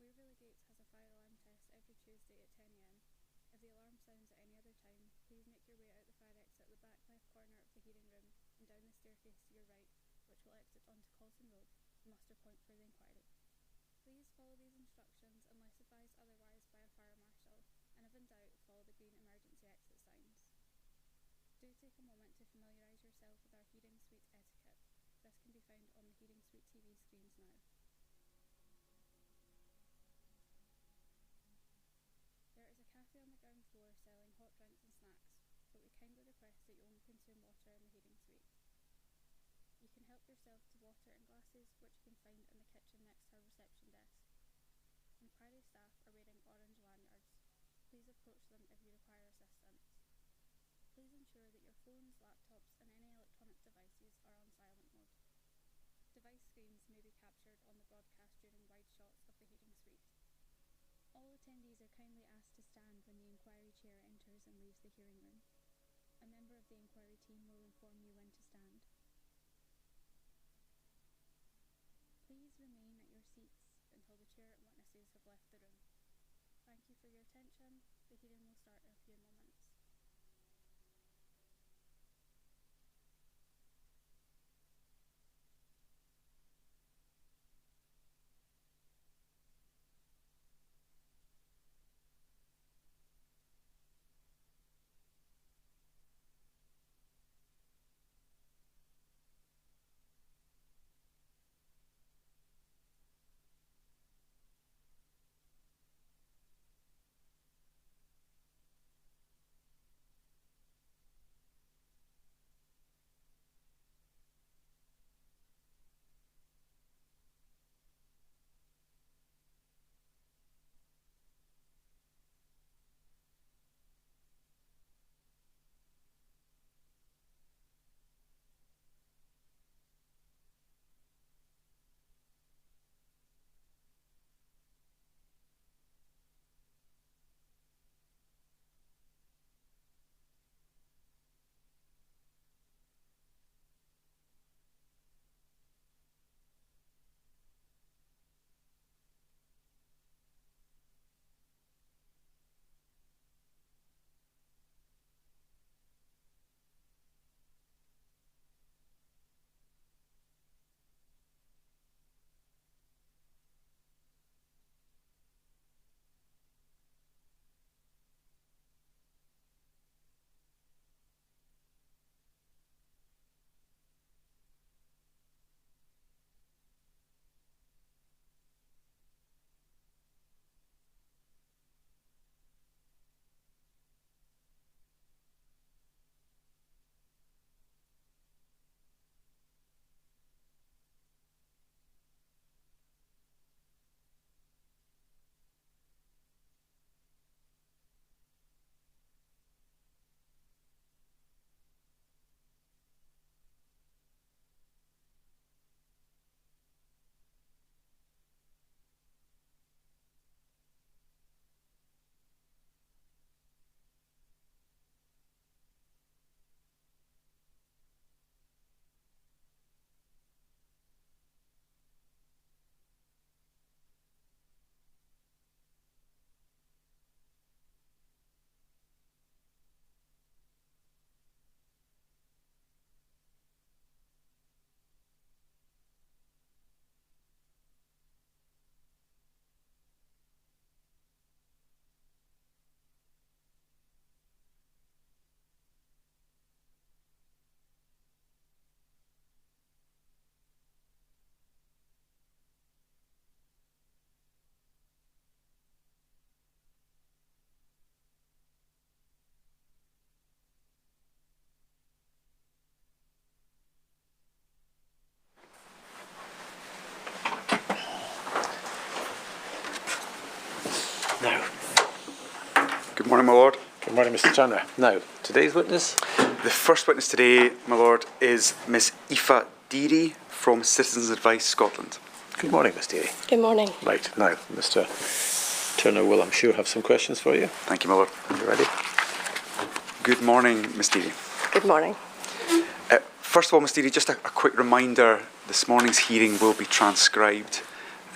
Waverley Gates has a fire alarm test every Tuesday at 10 a.m. If the alarm sounds at any other time, please make your way out the fire exit at the back left corner of the hearing room and down the staircase to your right, which will exit onto Colton Road, the muster point for the inquiry. Please follow these instructions unless advised otherwise by a fire marshal, and if in doubt, follow the green emergency exit signs. Do take a moment to familiarise yourself with our hearing suite etiquette. This can be found on the hearing suite TV screens now. There is a cafe on the ground floor selling hot drinks and snacks, but we kindly request that you only consume water in the hearing suite. You can help yourself to water in glasses, which you can find in the kitchen next to our reception desk. Inquiry staff are wearing orange lanyards. Please approach them if you require assistance. Please ensure that your phones, laptops and any electronic devices are on silent mode. Device screens may be captured on the broadcast during wide shots of the hearing suite. All attendees are kindly asked to stand when the inquiry chair enters and leaves the hearing room. A member of the inquiry team will inform you when to stand. Please remain at your seats until the chair and witnesses have left the room. Thank you for your attention. The hearing will start in a few moments. Now. Good morning, my lord. Good morning, Mr. Chandra. Now, today's witness? The first witness today, my lord, is Miss Aoife Deery from Citizens Advice Scotland. Good morning, Miss Deery. Good morning. Right, now, Mr. Turner will, I'm sure, have some questions for you. Thank you, my lord. Are you ready? Good morning, Miss Deery. Good morning. First of all, Miss Deery, just a quick reminder, this morning's hearing will be transcribed.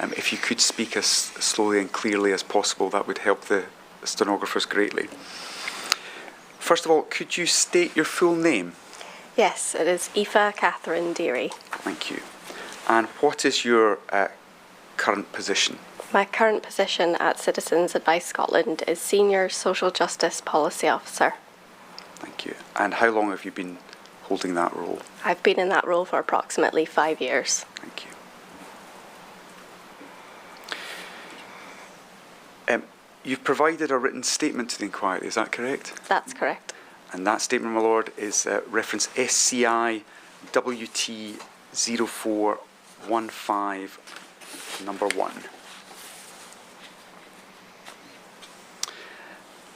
If you could speak as slowly and clearly as possible, that would help the stenographers greatly. First of all, could you state your full name? Yes, it is Aoife Catherine Deery. Thank you. And what is your current position? My current position at Citizens Advice Scotland is Senior Social Justice Policy Officer. Thank you. And how long have you been holding that role? I've been in that role for approximately 5 years. Thank you. You've provided a written statement to the inquiry, is that correct? That's correct. And that statement, my Lord, is reference SCI WT 0415 number 1.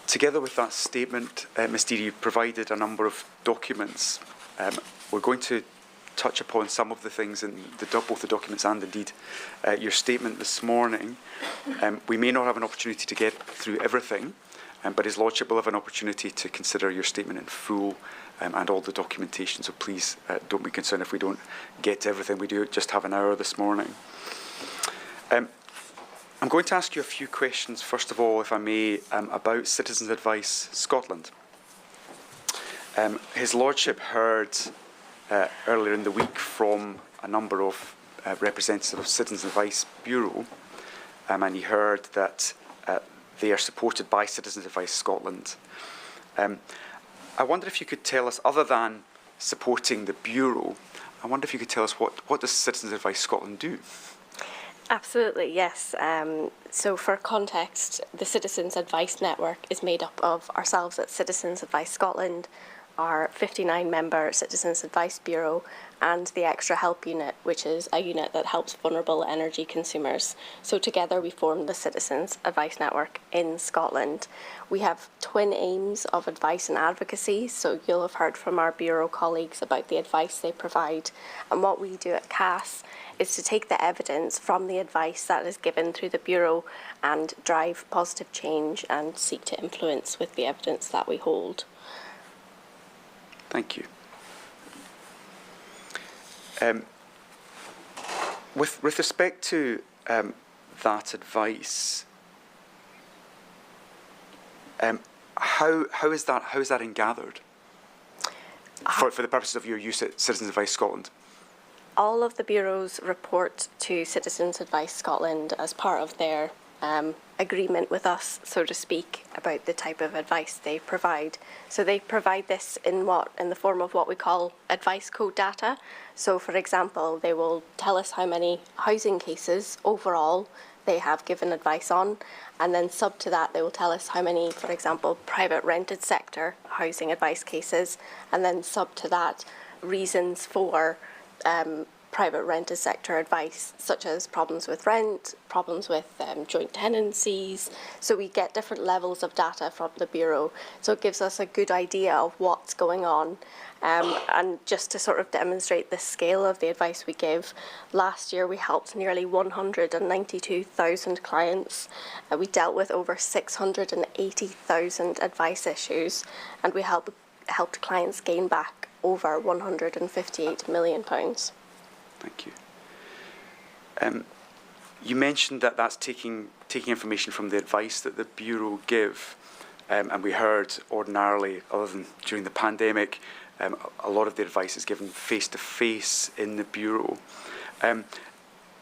Together with that statement, Ms. Deery, you provided a number of documents. We're going to touch upon some of the things in both the documents and indeed your statement this morning. We may not have an opportunity to get through everything, but His Lordship will have an opportunity to consider your statement in full and all the documentation, so please don't be concerned if we don't get to everything. We do just have an hour this morning. I'm going to ask you a few questions, first of all, if I may, about Citizens Advice Scotland. His Lordship heard earlier in the week from a number of representatives of Citizens Advice Bureau, and he heard that they are supported by Citizens Advice Scotland. I wonder if you could tell us, other than supporting the Bureau, I wonder if you could tell us what does Citizens Advice Scotland do? Absolutely, yes. So for context, the Citizens Advice Network is made up of ourselves at Citizens Advice Scotland, our 59-member Citizens Advice Bureau, and the Extra Help Unit, which is a unit that helps vulnerable energy consumers. So together we form the Citizens Advice Network in Scotland. We have twin aims of advice and advocacy, so you'll have heard from our Bureau colleagues about the advice they provide. And what we do at CAS is to take the evidence from the advice that is given through the Bureau and drive positive change and seek to influence with the evidence that we hold. Thank you. With respect to that advice, how is that gathered for the purposes of your use at Citizens Advice Scotland? All of the bureaus report to Citizens Advice Scotland as part of their agreement with us, so to speak, about the type of advice they provide. So they provide this in the form of what we call advice code data. So for example, they will tell us how many housing cases overall they have given advice on, and then sub to that they will tell us how many, for example, private rented sector housing advice cases, and then sub to that reasons for private rented sector advice, such as problems with rent, problems with joint tenancies. So we get different levels of data from the Bureau. So it gives us a good idea of what's going on. And just to sort of demonstrate the scale of the advice we give, last year we helped nearly 192,000 clients. We dealt with over 680,000 advice issues, and we helped clients gain back over £158 million. Thank you. You mentioned that that's taking information from the advice that the Bureau give, and we heard ordinarily, other than during the pandemic, a lot of the advice is given face-to-face in the Bureau.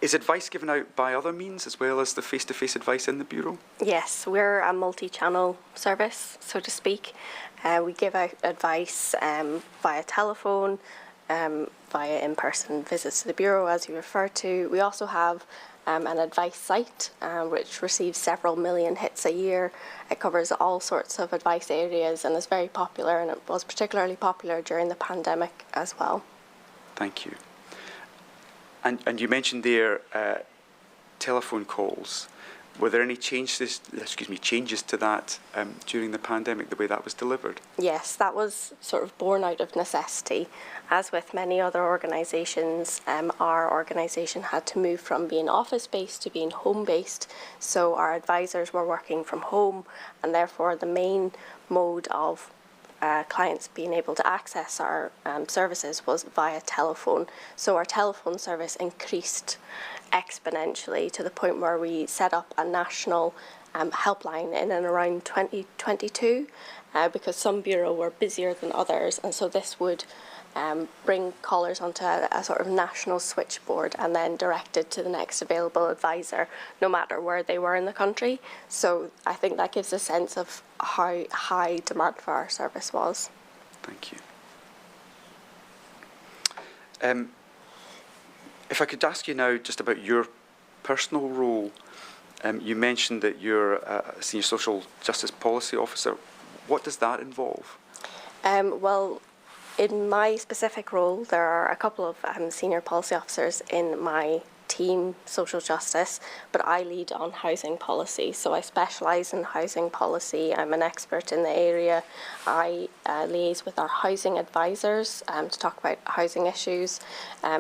Is advice given out by other means as well as the face-to-face advice in the Bureau? Yes, we're a multi-channel service, so to speak. We give out advice via telephone, via in-person visits to the Bureau, as you referred to. We also have an advice site which receives several million hits a year. It covers all sorts of advice areas and is very popular, and it was particularly popular during the pandemic as well. Thank you. And you mentioned there telephone calls. Were there any changes to that during the pandemic, the way that was delivered? Yes, that was sort of born out of necessity. As with many other organisations, our organisation had to move from being office-based to being home-based, so our advisors were working from home, and therefore the main mode of clients being able to access our services was via telephone. So our telephone service increased exponentially to the point where we set up a national helpline in and around 2022 because some bureau were busier than others, and so this would bring callers onto a sort of national switchboard and then directed to the next available advisor, no matter where they were in the country. So I think that gives a sense of how high demand for our service was. Thank you. If I could ask you now just about your personal role. You mentioned that you're a Senior Social Justice Policy Officer. What does that involve? Well, in my specific role, there are a couple of senior policy officers in my team, social justice, but I lead on housing policy. So I specialise in housing policy. I'm an expert in the area. I liaise with our housing advisors to talk about housing issues,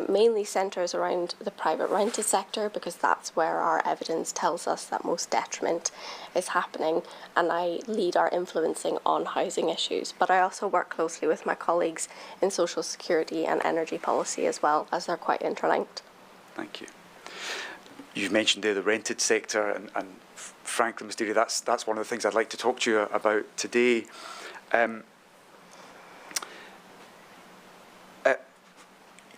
mainly centres around the private rented sector, because that's where our evidence tells us that most detriment is happening, and I lead our influencing on housing issues. But I also work closely with my colleagues in social security and energy policy as well, as they're quite interlinked. Thank you. You've mentioned there the rented sector, and frankly, Ms. Deery, that's one of the things I'd like to talk to you about today.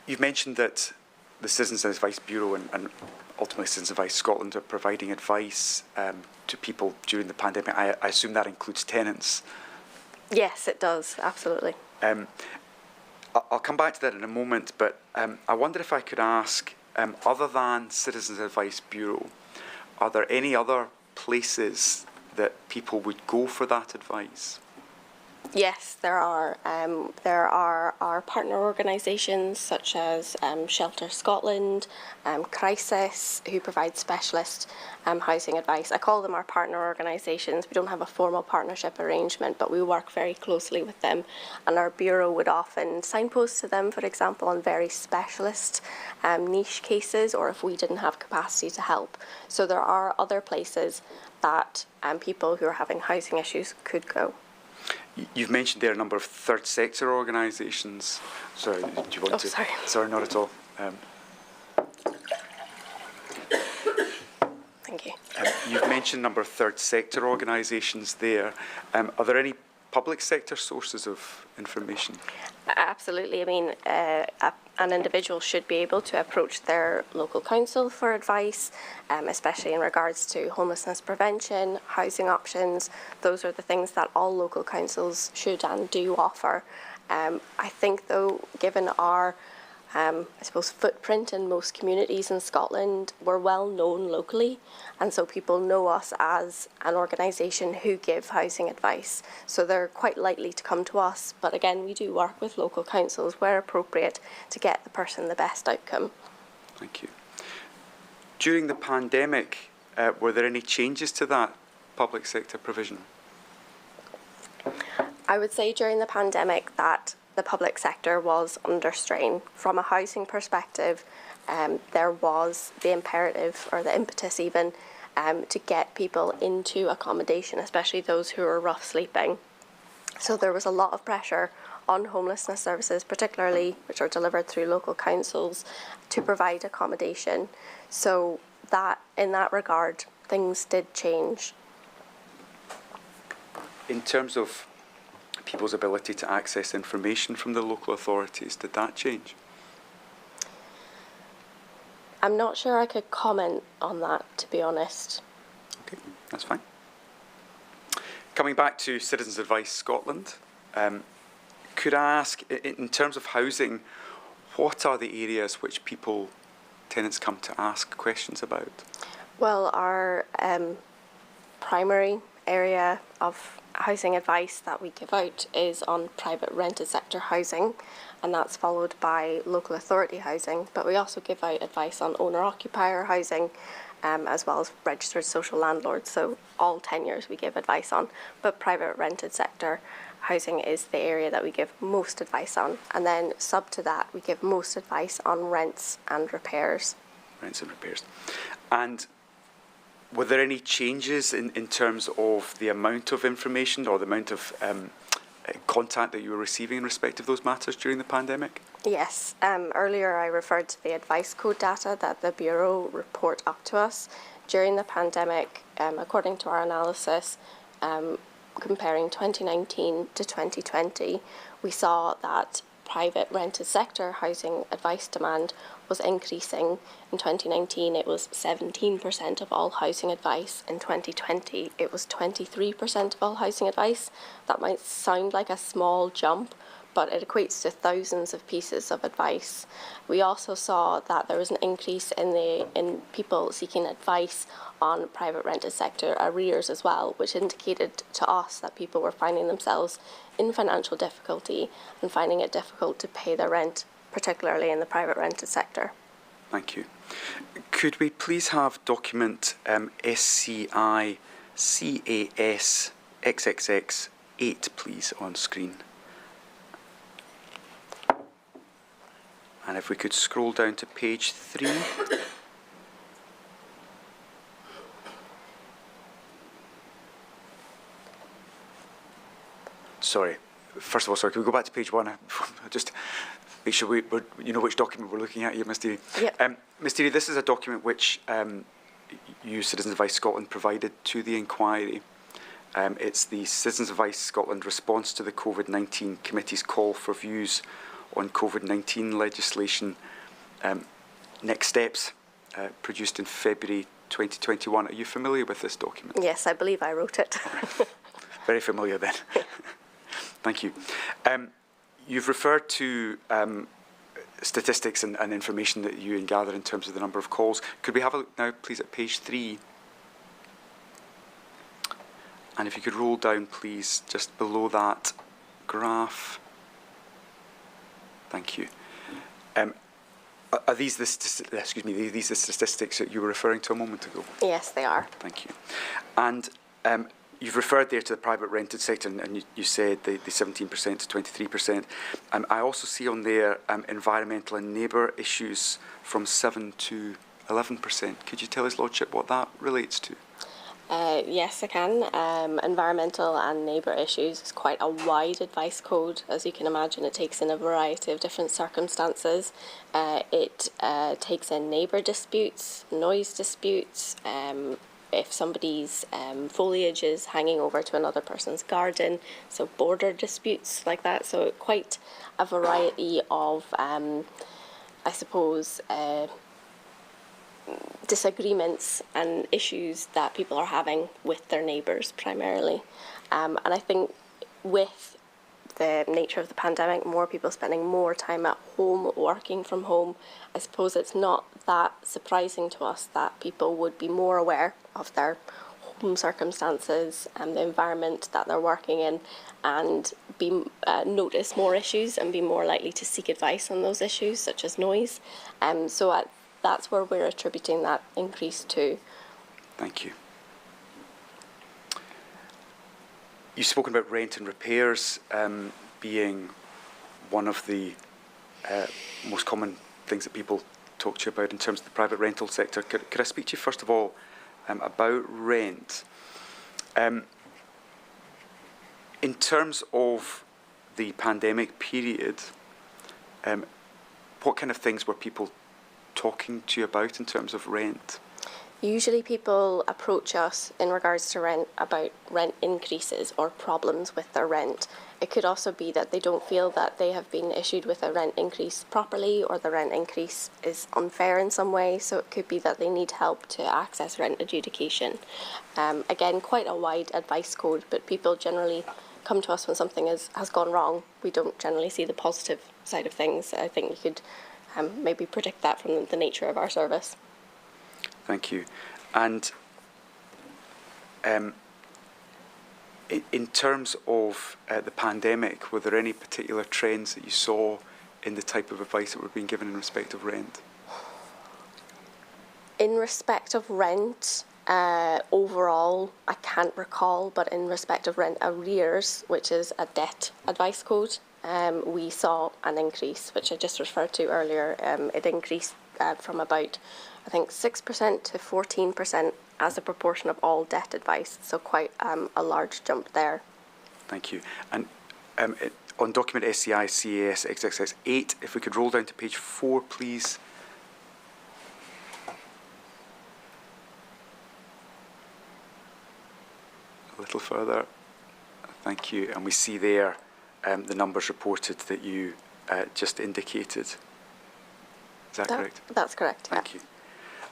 You've mentioned that the Citizens Advice Bureau and ultimately Citizens Advice Scotland are providing advice to people during the pandemic. I assume that includes tenants. Yes, it does, absolutely. I'll come back to that in a moment, but I wonder if I could ask, other than Citizens Advice Bureau, are there any other places that people would go for that advice? Yes, there are. There are our partner organisations such as Shelter Scotland, Crisis, who provide specialist housing advice. I call them our partner organisations. We don't have a formal partnership arrangement, but we work very closely with them. And our bureau would often signpost to them, for example, on very specialist niche cases, or if we didn't have capacity to help. So there are other places that people who are having housing issues could go. You've mentioned there a number of third sector organisations. Sorry, do you want to? Sorry. Sorry, not at all. Thank you. You've mentioned a number of third sector organisations there. Are there any public sector sources of information? Absolutely. I mean, an individual should be able to approach their local council for advice, especially in regards to homelessness prevention, housing options. Those are the things that all local councils should and do offer. I think, though, given our footprint in most communities in Scotland, we're well known locally, and so people know us as an organisation who give housing advice. So they're quite likely to come to us. But again, we do work with local councils where appropriate to get the person the best outcome. Thank you. During the pandemic, were there any changes to that public sector provision? I would say during the pandemic that the public sector was under strain. From a housing perspective, there was the imperative, or the impetus even, to get people into accommodation, especially those who were rough sleeping. So there was a lot of pressure on homelessness services, particularly which are delivered through local councils, to provide accommodation. So that, in that regard, things did change. In terms of people's ability to access information from the local authorities, did that change? I'm not sure I could comment on that, to be honest. Okay, that's fine. Coming back to Citizens Advice Scotland, could I ask, in terms of housing, what are the areas which tenants come to ask questions about? Well, our primary area of housing advice that we give out is on private rented sector housing, and that's followed by local authority housing, but we also give out advice on owner-occupier housing, as well as registered social landlords. So all tenures we give advice on, but private rented sector housing is the area that we give most advice on, and then sub to that we give most advice on rents and repairs. Rents and repairs. And were there any changes in terms of the amount of information or the amount of contact that you were receiving in respect of those matters during the pandemic? Yes. Earlier I referred to the advice code data that the Bureau report up to us. During the pandemic, according to our analysis, comparing 2019 to 2020, we saw that private rented sector housing advice demand was increasing. In 2019, it was 17% of all housing advice. In 2020, it was 23% of all housing advice. That might sound like a small jump, but it equates to thousands of pieces of advice. We also saw that there was an increase in people seeking advice on private rented sector arrears as well, which indicated to us that people were finding themselves in financial difficulty and finding it difficult to pay their rent, particularly in the private rented sector. Thank you. Could we please have document SCI CAS XXX 8, please, on screen? And if we could scroll down to page 3. Sorry. First of all, sorry, can we go back to page 1? Just make sure you know which document we're looking at here, Ms Deery. Yep. Ms Deery, this is a document which you, Citizens Advice Scotland, provided to the inquiry. It's the Citizens Advice Scotland response to the COVID-19 Committee's call for views on COVID-19 legislation. Next steps, produced in February 2021. Are you familiar with this document? Yes, I believe I wrote it. Very familiar then. Thank you. You've referred to statistics and information that you gather in terms of the number of calls. Could we have a look now, please, at page 3? And if you could roll down, please, just below that graph. Thank you. Are these the statistics that you were referring to a moment ago? Yes, they are. Thank you. And you've referred there to the private rented sector, and you said the 17% to 23%. I also see on there environmental and neighbour issues from 7 to 11%. Could you tell His Lordship what that relates to? Yes, I can. Environmental and neighbour issues is quite a wide advice code. As you can imagine, it takes in a variety of different circumstances. It takes in neighbour disputes, noise disputes, if somebody's foliage is hanging over to another person's garden, so border disputes like that. So quite a variety of, I suppose, disagreements and issues that people are having with their neighbours primarily. And I think with the nature of the pandemic, more people spending more time at home, working from home, I suppose it's not that surprising to us that people would be more aware of their home circumstances and the environment that they're working in, and notice more issues and be more likely to seek advice on those issues, such as noise. That's where we're attributing that increase to. Thank you. You've spoken about rent and repairs being one of the most common things that people talk to you about in terms of the private rental sector. Could I speak to you first of all about rent? In terms of the pandemic period, what kind of things were people talking to you about in terms of rent? Usually people approach us in regards to rent about rent increases or problems with their rent. It could also be that they don't feel that they have been issued with a rent increase properly, or the rent increase is unfair in some way. So it could be that they need help to access rent adjudication. Again, quite a wide advice code, but people generally come to us when something has gone wrong. We don't generally see the positive side of things. I think you could maybe predict that from the nature of our service. Thank you. And in terms of the pandemic, were there any particular trends that you saw in the type of advice that were being given in respect of rent? In respect of rent, overall, I can't recall, but in respect of rent arrears, which is a debt advice code, we saw an increase, which I just referred to earlier. It increased from about, I think, 6% to 14% as a proportion of all debt advice, so quite a large jump there. Thank you. And On document SCI CAS XXX 8, if we could roll down to page 4, please. A little further. Thank you. And we see there the numbers reported that you just indicated. Is that correct? That's correct. Thank you.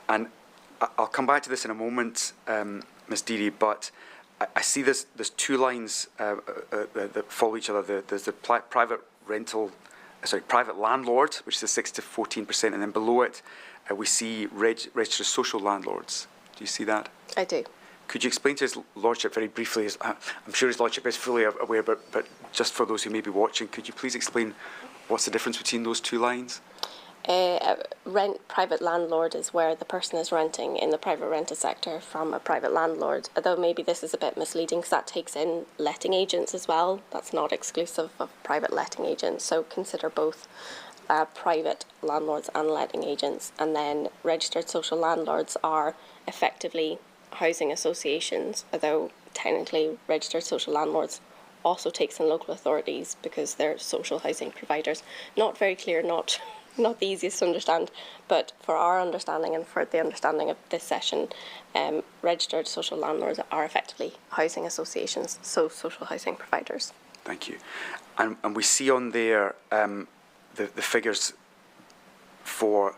And I'll come back to this in a moment, Ms. Deery, but I see there's two lines that follow each other. There's the private landlord, which is the 6 to 14%, and then below it we see registered social landlords. Do you see that? I do. Could you explain to His Lordship very briefly, I'm sure His Lordship is fully aware, but just for those who may be watching, could you please explain what's the difference between those two lines? Private landlord is where the person is renting in the private rented sector from a private landlord, although maybe this is a bit misleading because that takes in letting agents as well. That's not exclusive of private letting agents, so consider both private landlords and letting agents. And then registered social landlords are effectively housing associations, although technically registered social landlords also takes in local authorities because they're social housing providers. Not very clear, not the easiest to understand, but for our understanding and for the understanding of this session, registered social landlords are effectively housing associations, so social housing providers. Thank you. And we see on there the figures for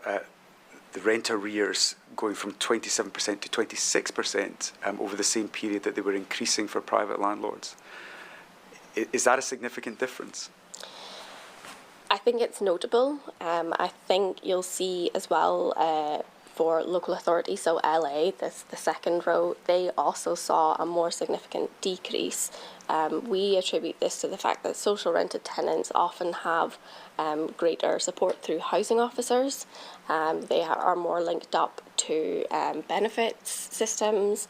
the rent arrears going from 27% to 26% over the same period that they were increasing for private landlords. Is that a significant difference? I think it's notable. I think you'll see as well for local authorities, so LA, the second row, they also saw a more significant decrease. We attribute this to the fact that social rented tenants often have greater support through housing officers. They are more linked up to benefits systems,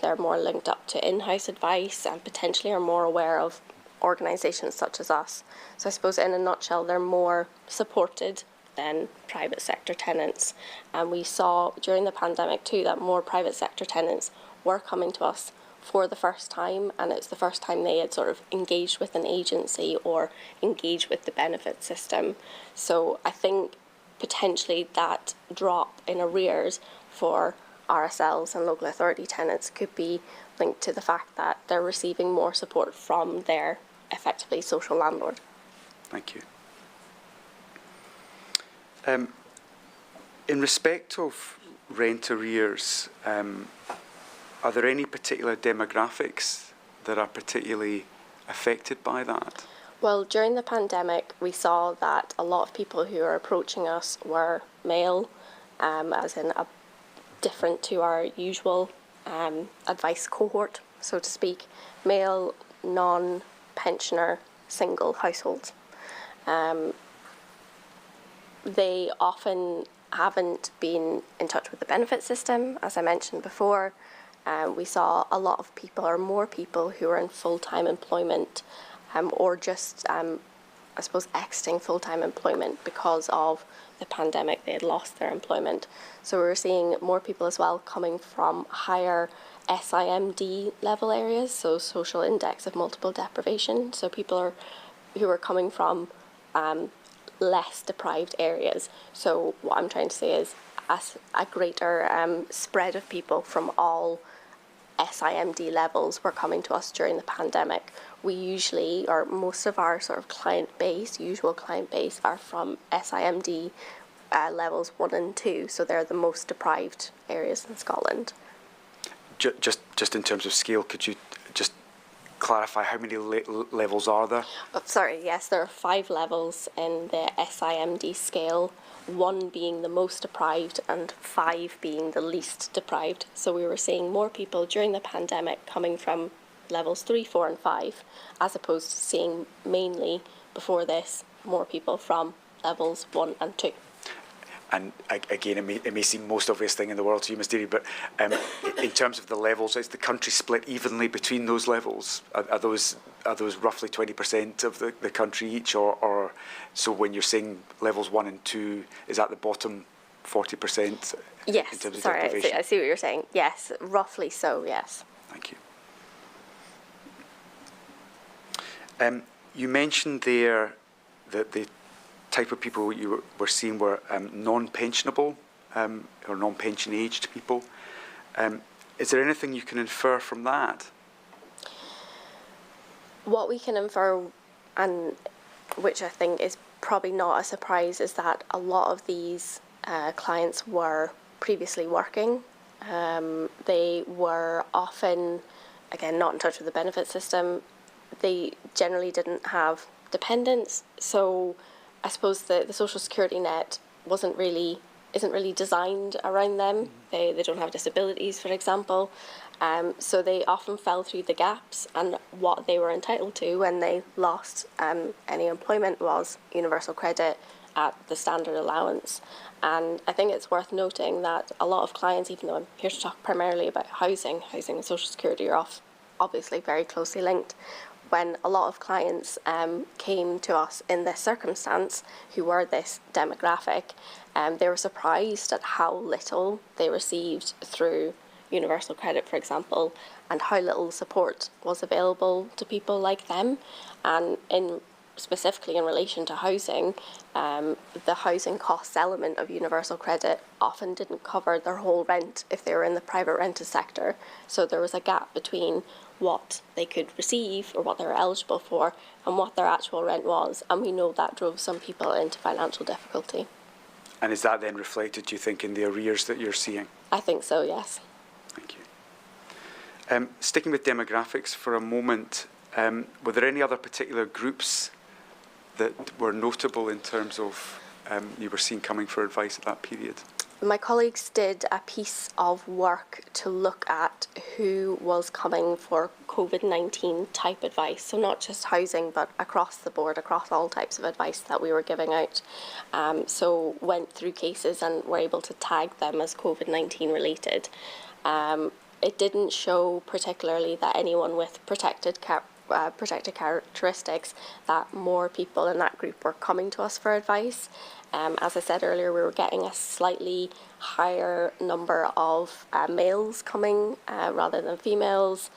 they're more linked up to in-house advice and potentially are more aware of organisations such as us. So I suppose in a nutshell, they're more supported than private sector tenants. And we saw during the pandemic too that more private sector tenants were coming to us for the first time, and it's the first time they had sort of engaged with an agency or engaged with the benefit system. So I think potentially that drop in arrears for RSLs and local authority tenants could be linked to the fact that they're receiving more support from their effectively social landlord. Thank you. In respect of rent arrears, are there any particular demographics that are particularly affected by that? Well, during the pandemic, we saw that a lot of people who are approaching us were male, as in different to our usual advice cohort, so to speak, male, non-pensioner, single households. They often haven't been in touch with the benefit system, as I mentioned before. We saw a lot of people, or more people, who are in full-time employment or just, I suppose, exiting full-time employment because of the pandemic. They had lost their employment. So we're seeing more people as well coming from higher SIMD level areas, so social index of multiple deprivation. So people who are coming from less deprived areas. So what I'm trying to say is a greater spread of people from all SIMD levels were coming to us during the pandemic. We usually, or most of our sort of usual client base are from SIMD levels 1 and 2, so they're the most deprived areas in Scotland. Just in terms of scale, could you just clarify how many levels are there? Oh, sorry, yes, there are 5 levels in the SIMD scale, 1 being the most deprived and 5 being the least deprived. So we were seeing more people during the pandemic coming from levels 3, 4 and 5, as opposed to seeing mainly before this more people from levels 1 and 2. And again, it may seem the most obvious thing in the world to you, Ms. Deery, but in terms of the levels, is the country split evenly between those levels? Are those roughly 20% of the country each, or so when you're saying levels 1 and 2, is that the bottom 40%? Yes, in terms of sorry, deprivation? I see what you're saying. Yes, roughly so, yes. Thank you. You mentioned there that the type of people you were seeing were non-pensionable or non-pension aged people. Is there anything you can infer from that? What we can infer, and which I think is probably not a surprise, is that a lot of these clients were previously working. They were often, again, not in touch with the benefit system. They generally didn't have dependents, so I suppose the social security net isn't really designed around them. They don't have disabilities, for example, so they often fell through the gaps, and what they were entitled to when they lost any employment was universal credit at the standard allowance. And I think it's worth noting that a lot of clients, even though I'm here to talk primarily about housing and social security are obviously very closely linked. When a lot of clients came to us in this circumstance, who were this demographic, they were surprised at how little they received through universal credit, for example, and how little support was available to people like them. And specifically in relation to housing, the housing costs element of universal credit often didn't cover their whole rent if they were in the private rented sector. So there was a gap between what they could receive or what they were eligible for and what their actual rent was. And we know that drove some people into financial difficulty. And is that then reflected, do you think, in the arrears that you're seeing? I think so, yes. Thank you. Sticking with demographics for a moment, were there any other particular groups that were notable in terms of you were seeing coming for advice at that period? My colleagues did a piece of work to look at who was coming for COVID-19 type advice, so not just housing but across the board, across all types of advice that we were giving out. So went through cases and were able to tag them as COVID-19 related. It didn't show particularly that anyone with protected characteristics, that more people in that group were coming to us for advice. As I said earlier, we were getting a slightly higher number of males coming rather than females.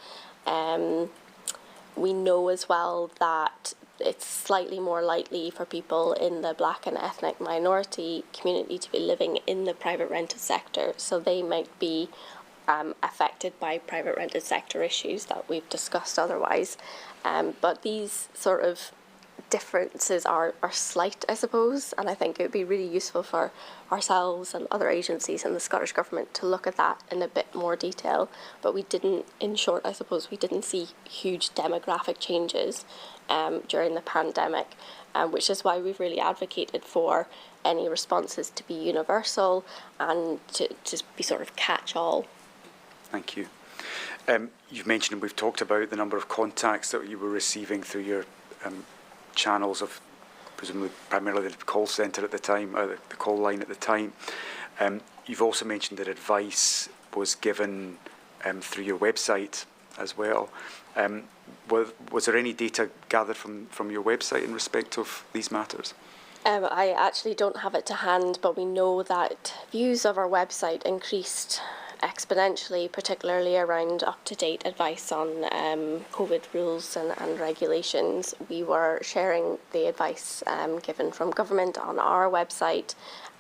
We know as well that it's slightly more likely for people in the black and ethnic minority community to be living in the private rented sector, so they might be affected by private rented sector issues that we've discussed otherwise. But these sort of differences are slight, I suppose, and I think it would be really useful for ourselves and other agencies and the Scottish Government to look at that in a bit more detail. But we didn't, in short, I suppose, we didn't see huge demographic changes during the pandemic, which is why we've really advocated for any responses to be universal and to be sort of catch-all. Thank you. You've mentioned, and we've talked about the number of contacts that you were receiving through your channels of, presumably primarily the call centre at the time, the call line at the time. You've also mentioned that advice was given through your website as well. Was there any data gathered from your website in respect of these matters? I actually don't have it to hand, but we know that views of our website increased exponentially, particularly around up-to-date advice on COVID rules and regulations. We were sharing the advice given from government on our website,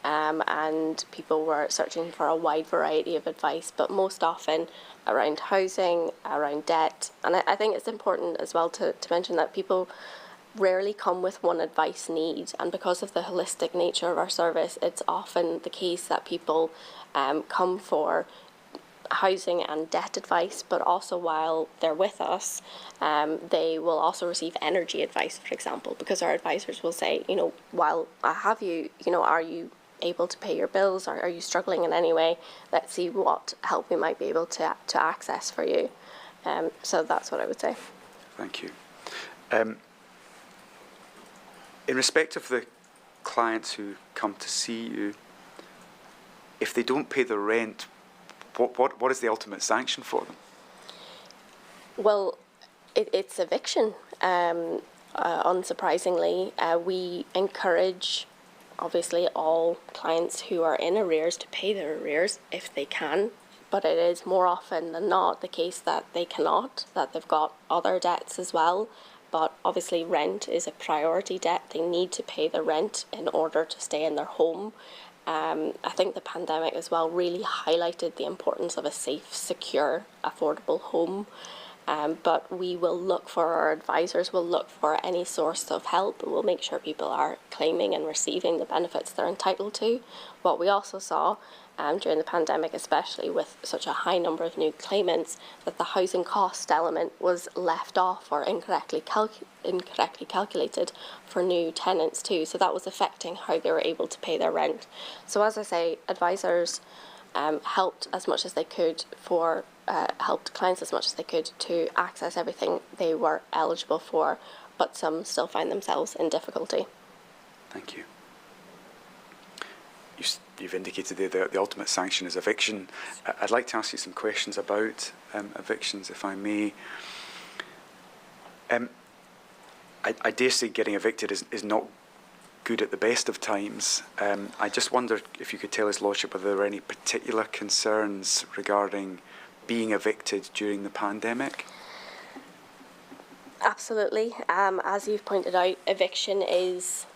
and people were searching for a wide variety of advice, but most often around housing, around debt. And I think it's important as well to mention that people rarely come with one advice need, and because of the holistic nature of our service, it's often the case that people come for housing and debt advice, but also while they're with us, they will also receive energy advice, for example, because our advisors will say, while I have you, are you able to pay your bills, or are you struggling in any way? Let's see what help we might be able to access for you. So that's what I would say. Thank you. In respect of the clients who come to see you, if they don't pay the rent, what is the ultimate sanction for them? Well, it's eviction. Unsurprisingly, we encourage, obviously, all clients who are in arrears to pay their arrears if they can, but it is more often than not the case that they cannot, that they've got other debts as well. but obviously rent is a priority debt. They need to pay the rent in order to stay in their home. I think the pandemic as well really highlighted the importance of a safe, secure, affordable home. But we will look for, our advisors will look for any source of help. We'll make sure people are claiming and receiving the benefits they're entitled to. What we also saw during the pandemic, especially with such a high number of new claimants, that the housing cost element was left off or incorrectly calculated for new tenants too. So that was affecting how they were able to pay their rent. So as I say, advisors helped as much as they could helped clients as much as they could to access everything they were eligible for, but some still find themselves in difficulty. Thank you. You've indicated there the ultimate sanction is eviction. I'd like to ask you some questions about evictions, if I may. I dare say getting evicted is not good at the best of times. I just wonder if you could tell His Lordship whether there are any particular concerns regarding being evicted during the pandemic. Absolutely. As you've pointed out, eviction is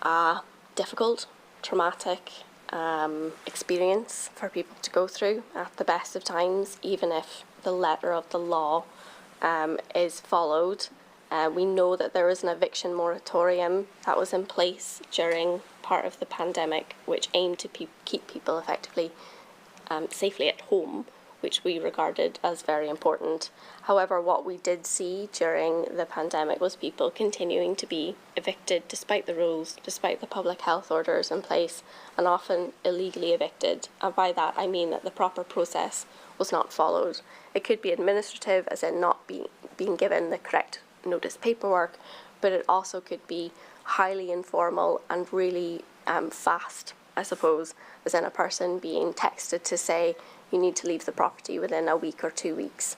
a difficult, traumatic experience for people to go through at the best of times, even if the letter of the law is followed. We know that there was an eviction moratorium that was in place during part of the pandemic, which aimed to keep people effectively safely at home, which we regarded as very important. However, what we did see during the pandemic was people continuing to be evicted despite the rules, despite the public health orders in place, and often illegally evicted. And by that I mean that the proper process was not followed. It could be administrative, as in not being given the correct notice paperwork, but it also could be highly informal and really fast, I suppose, as in a person being texted to say you need to leave the property within a week or 2 weeks,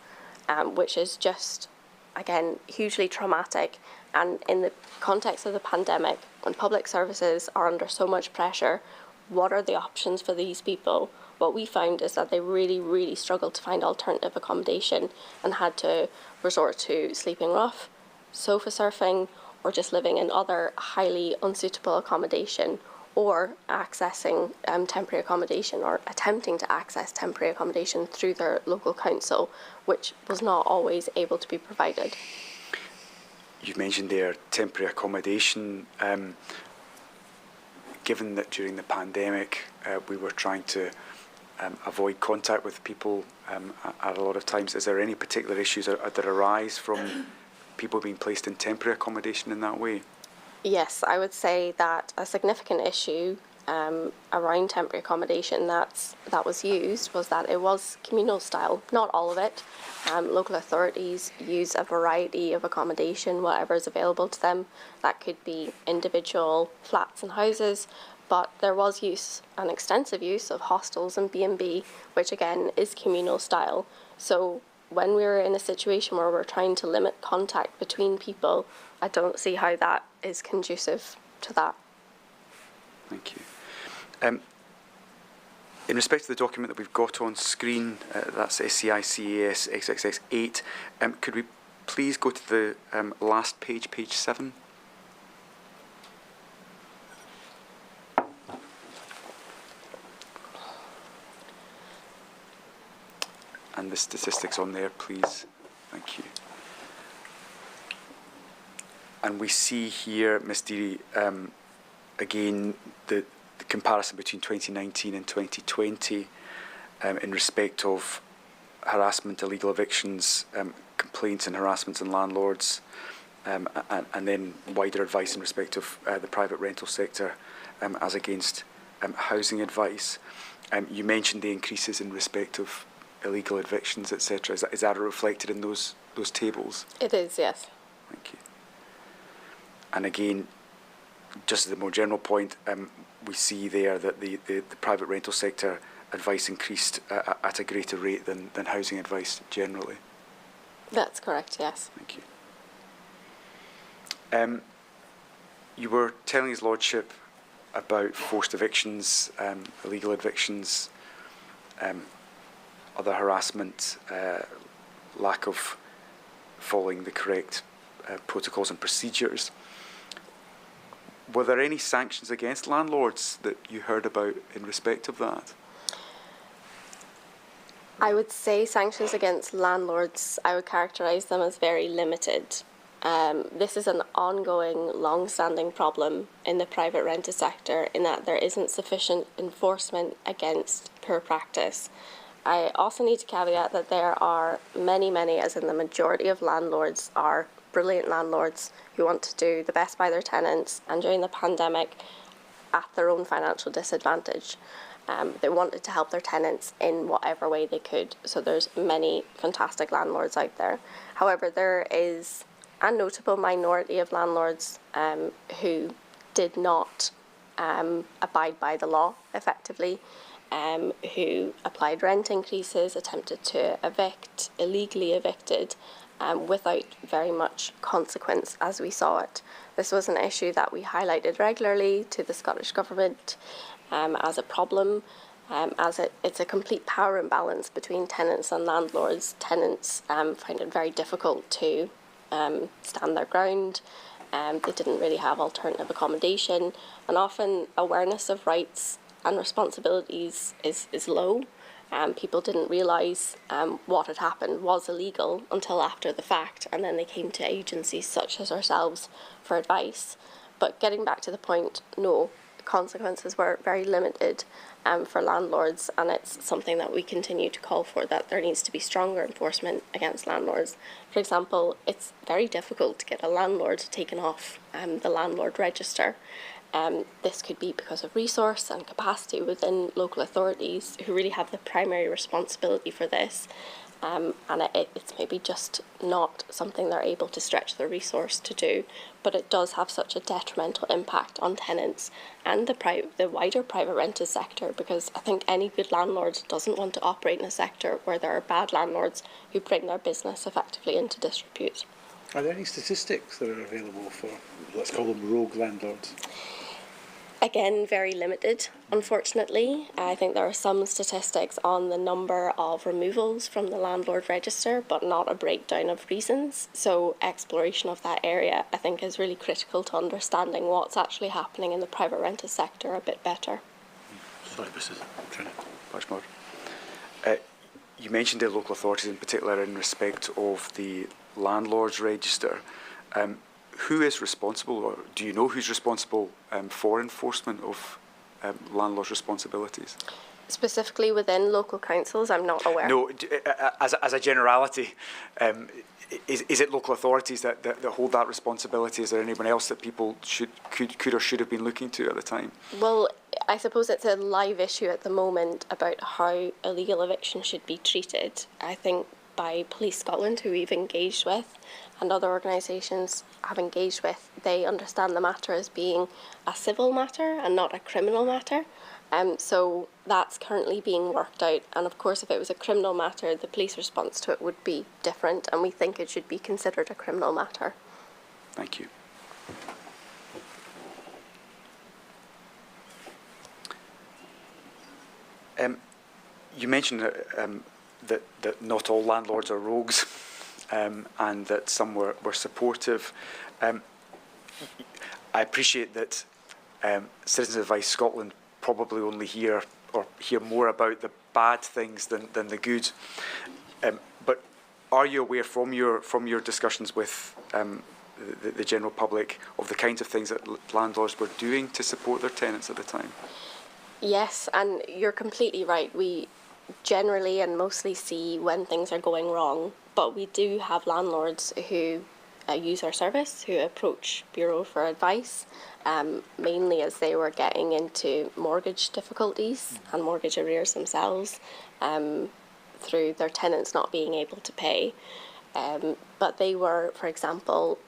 which is just, again, hugely traumatic. And in the context of the pandemic, when public services are under so much pressure, what are the options for these people? What we found is that they really, really struggled to find alternative accommodation and had to resort to sleeping rough, sofa surfing, or just living in other highly unsuitable accommodation, or accessing temporary accommodation or attempting to access temporary accommodation through their local council, which was not always able to be provided. You've mentioned there temporary accommodation. Given that during the pandemic we were trying to avoid contact with people at a lot of times, is there any particular issues that arise from people being placed in temporary accommodation in that way? Yes, I would say that a significant issue around temporary accommodation that was used was that it was communal style. Not all of it. Local authorities use a variety of accommodation, whatever is available to them. That could be individual flats and houses, but there was an extensive use of hostels and B&B, which again is communal style. So when we're in a situation where we're trying to limit contact between people, I don't see how that is conducive to that. Thank you. In respect to the document that we've got on screen, that's SCICAS XXX 8, could we please go to the last page, page 7? And the statistics on there, please. Thank you. And we see here, Ms. Deery, again, the comparison between 2019 and 2020 in respect of harassment, illegal evictions, complaints and harassments in landlords, and then wider advice in respect of the private rental sector as against housing advice. You mentioned the increases in respect of illegal evictions, etc. Is that reflected in those tables? It is, yes. Thank you. And again, just as a more general point, we see there that the private rental sector advice increased at a greater rate than housing advice generally. That's correct, yes. Thank you. You were telling His Lordship about forced evictions, illegal evictions, other harassment, lack of following the correct protocols and procedures. Were there any sanctions against landlords that you heard about in respect of that? I would say sanctions against landlords, I would characterise them as very limited. This is an ongoing, long-standing problem in the private rented sector in that there isn't sufficient enforcement against poor practice. I also need to caveat that there are many, as in the majority of landlords are brilliant landlords who want to do the best by their tenants, and during the pandemic, at their own financial disadvantage, they wanted to help their tenants in whatever way they could. So there's many fantastic landlords out there. However, there is a notable minority of landlords who did not abide by the law effectively, who applied rent increases, attempted to evict, illegally evicted, without very much consequence as we saw it. This was an issue that we highlighted regularly to the Scottish Government as a problem, as it's a complete power imbalance between tenants and landlords. Tenants find it very difficult to stand their ground. They didn't really have alternative accommodation, and often awareness of rights and responsibilities is low. People didn't realise what had happened was illegal until after the fact, and then they came to agencies such as ourselves for advice. But getting back to the point, no, consequences were very limited for landlords, and it's something that we continue to call for, that there needs to be stronger enforcement against landlords. For example, it's very difficult to get a landlord taken off the landlord register. This could be because of resource and capacity within local authorities who really have the primary responsibility for this, and it's maybe just not something they're able to stretch their resource to do, but it does have such a detrimental impact on tenants and the wider private rented sector, because I think any good landlord doesn't want to operate in a sector where there are bad landlords who bring their business effectively into disrepute. Are there any statistics that are available for, let's call them rogue landlords? Again, very limited, unfortunately. I think there are some statistics on the number of removals from the landlord register, but not a breakdown of reasons. So exploration of that area, I think, is really critical to understanding what's actually happening in the private rented sector a bit better. Sorry, Mrs. Trinity. Much more. You mentioned the local authorities in particular in respect of the landlords register. Who is responsible, or do you know who's responsible for enforcement of landlords' responsibilities? Specifically within local councils, I'm not aware. No, as a generality, is it local authorities that hold that responsibility? Is there anyone else that people could or should have been looking to at the time? Well, I suppose it's a live issue at the moment about how illegal eviction should be treated. I think by Police Scotland, who we've engaged with, and other organisations have engaged with, they understand the matter as being a civil matter and not a criminal matter. So that's currently being worked out. And of course, if it was a criminal matter, the police response to it would be different, and we think it should be considered a criminal matter. Thank you. You mentioned that not all landlords are rogues, and that some were supportive. I appreciate that Citizens Advice Scotland probably only hear more about the bad things than the good. But are you aware from your discussions with the general public of the kinds of things that landlords were doing to support their tenants at the time? Yes, and you're completely right. We generally and mostly see when things are going wrong, but we do have landlords who use our service, who approach Bureau for advice, mainly as they were getting into mortgage difficulties and mortgage arrears themselves, through their tenants not being able to pay. But they were, for example,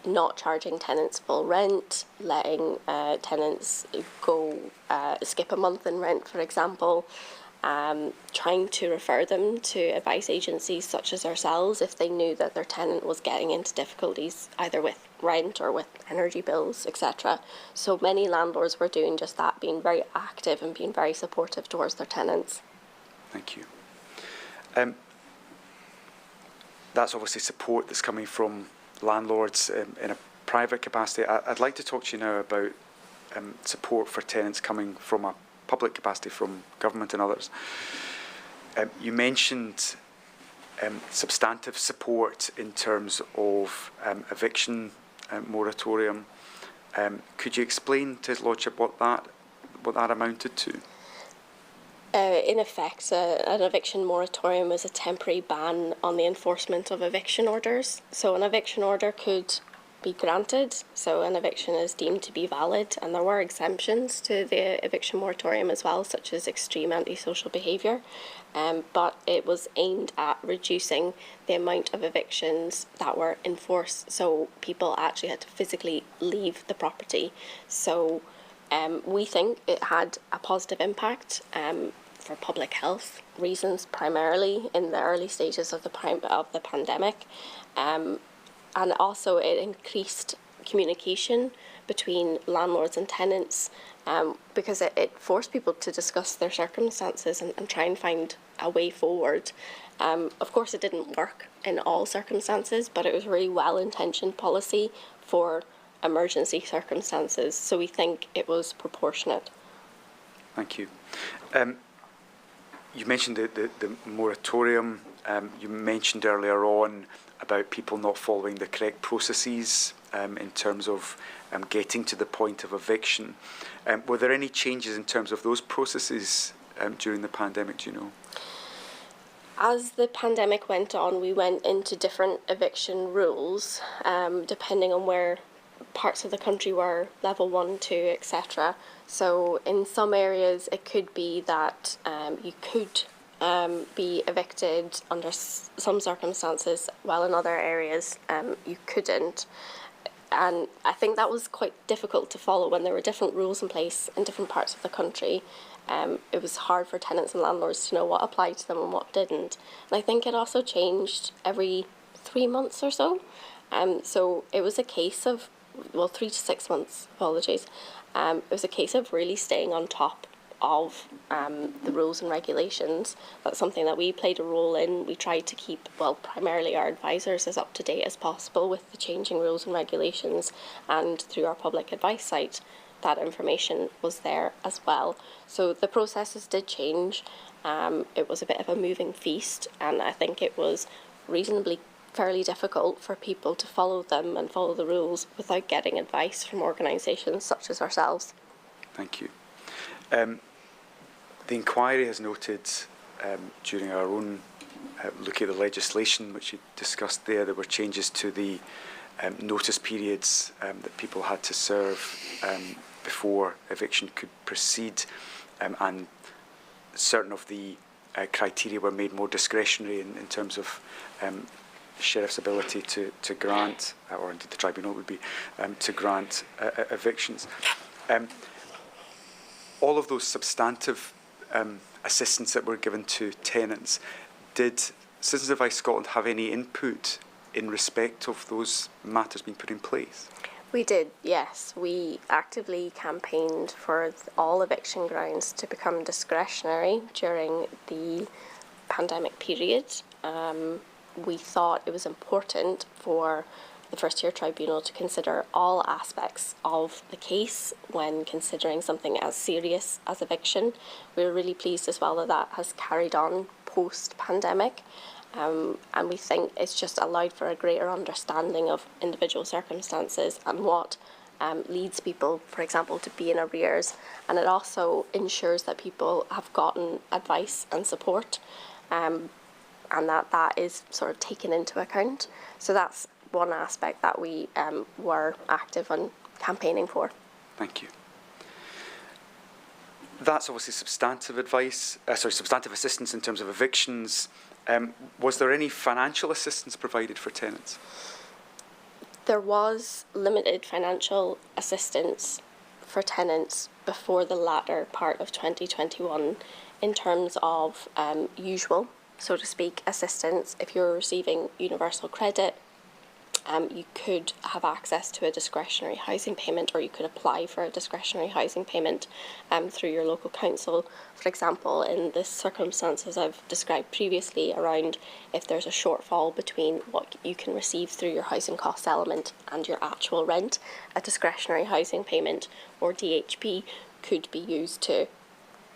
not charging tenants full rent, letting tenants go skip a month in rent, for example, trying to refer them to advice agencies such as ourselves if they knew that their tenant was getting into difficulties either with rent or with energy bills, etc. So many landlords were doing just that, being very active and being very supportive towards their tenants. Thank you. That's obviously support that's coming from landlords in a private capacity. I'd like to talk to you now about support for tenants coming from a public capacity, from government and others. You mentioned substantive support in terms of eviction moratorium. Could you explain to His Lordship what that amounted to? In effect, an eviction moratorium is a temporary ban on the enforcement of eviction orders. So an eviction order could be granted, so an eviction is deemed to be valid, and there were exemptions to the eviction moratorium as well, such as extreme antisocial behaviour, but it was aimed at reducing the amount of evictions that were enforced, so people actually had to physically leave the property. So we think it had a positive impact for public health reasons, primarily in the early stages of the pandemic. And also it increased communication between landlords and tenants because it forced people to discuss their circumstances and try and find a way forward. Of course, it didn't work in all circumstances, but it was a really well-intentioned policy for emergency circumstances. So we think it was proportionate. Thank you. You mentioned the moratorium. You mentioned earlier on about people not following the correct processes in terms of getting to the point of eviction. Were there any changes in terms of those processes during the pandemic, do you know? As the pandemic went on, we went into different eviction rules, depending on where parts of the country were, level 1, 2, etc. So in some areas it could be that you could be evicted under some circumstances, while in other areas you couldn't. And I think that was quite difficult to follow when there were different rules in place in different parts of the country. It was hard for tenants and landlords to know what applied to them and what didn't. And I think it also changed every 3 months or so. So it was a case of, 3 to 6 months, apologies. It was a case of really staying on top of the rules and regulations. That's something that we played a role in. We tried to keep, primarily our advisors as up to date as possible with the changing rules and regulations, and through our public advice site, that information was there as well. So the processes did change. It was a bit of a moving feast, and I think it was reasonably fairly difficult for people to follow them and follow the rules without getting advice from organisations such as ourselves. Thank you. The inquiry has noted during our own look at the legislation which you discussed there were changes to the notice periods that people had to serve before eviction could proceed, and certain of the criteria were made more discretionary in terms of Sheriff's ability to grant, or indeed the tribunal would be, to grant evictions. All of those substantive assistance that were given to tenants, did Citizens Advice Scotland have any input in respect of those matters being put in place? We did, yes. We actively campaigned for all eviction grounds to become discretionary during the pandemic period. We thought it was important for the First Tier Tribunal to consider all aspects of the case when considering something as serious as eviction. We're really pleased as well that that has carried on post-pandemic, and we think it's just allowed for a greater understanding of individual circumstances and what leads people, for example, to be in arrears, and it also ensures that people have gotten advice and support, and that is sort of taken into account. So that's one aspect that we were active on campaigning for. Thank you. That's obviously substantive advice, substantive assistance in terms of evictions. Was there any financial assistance provided for tenants? There was limited financial assistance for tenants before the latter part of 2021 in terms of usual, so to speak, assistance. If you're receiving universal credit, you could have access to a discretionary housing payment, or you could apply for a discretionary housing payment through your local council. For example, in the circumstances I've described previously around if there's a shortfall between what you can receive through your housing cost element and your actual rent, a discretionary housing payment or DHP could be used to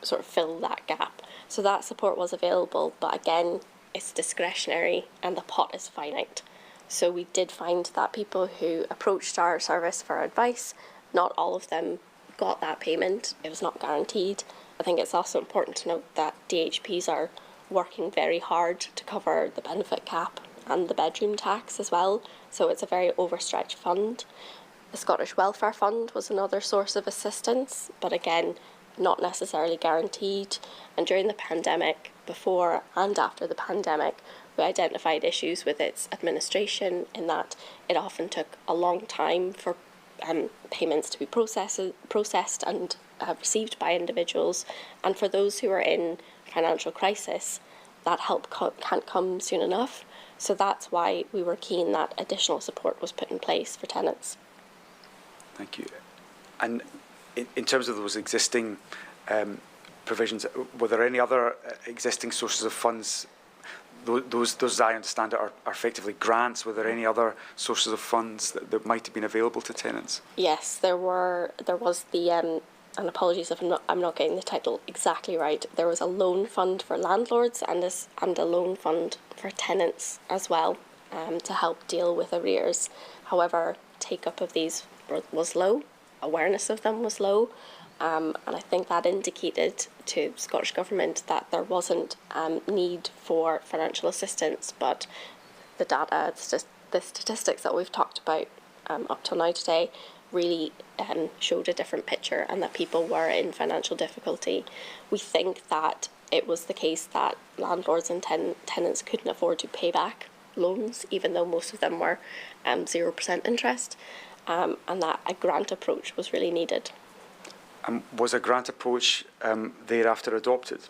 sort of fill that gap. So that support was available, but again, it's discretionary and the pot is finite. So we did find that people who approached our service for advice, not all of them got that payment. It was not guaranteed. I think it's also important to note that DHPs are working very hard to cover the benefit cap and the bedroom tax as well. So it's a very overstretched fund. The Scottish Welfare Fund was another source of assistance, but again, not necessarily guaranteed. And during the pandemic, before and after the pandemic, we identified issues with its administration in that it often took a long time for payments to be processed and received by individuals. And for those who are in financial crisis, that help can't come soon enough. So that's why we were keen that additional support was put in place for tenants. Thank you. And in terms of those existing provisions, were there any other existing sources of funds? Those I understand are effectively grants. Were there any other sources of funds that might have been available to tenants? Yes, there was the and apologies if I'm not getting the title exactly right. There was a loan fund for landlords and a loan fund for tenants as well, to help deal with arrears. However, take-up of these was low, awareness of them was low, and I think that indicated to the Scottish Government that there wasn't need for financial assistance, but the data, the statistics that we've talked about up till now today really showed a different picture, and that people were in financial difficulty. We think that it was the case that landlords and tenants couldn't afford to pay back loans, even though most of them were 0% interest, and that a grant approach was really needed. Was a grant approach thereafter adopted?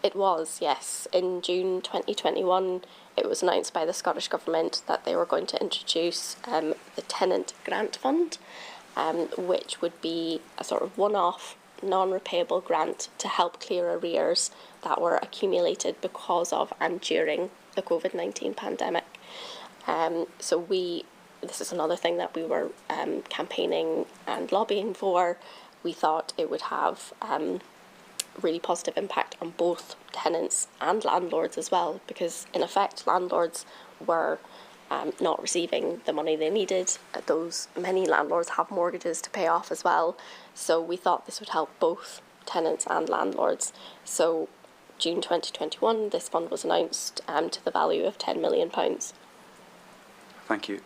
It was, yes. In June 2021, it was announced by the Scottish Government that they were going to introduce the Tenant Grant Fund, which would be a sort of one-off, non-repayable grant to help clear arrears that were accumulated because of and during the COVID-19 pandemic. This is another thing that we were campaigning and lobbying for. We thought it would have really positive impact on both tenants and landlords as well, because in effect landlords were not receiving the money they needed. Many landlords have mortgages to pay off as well, so we thought this would help both tenants and landlords. So June 2021, this fund was announced to the value of £10 million. Thank you.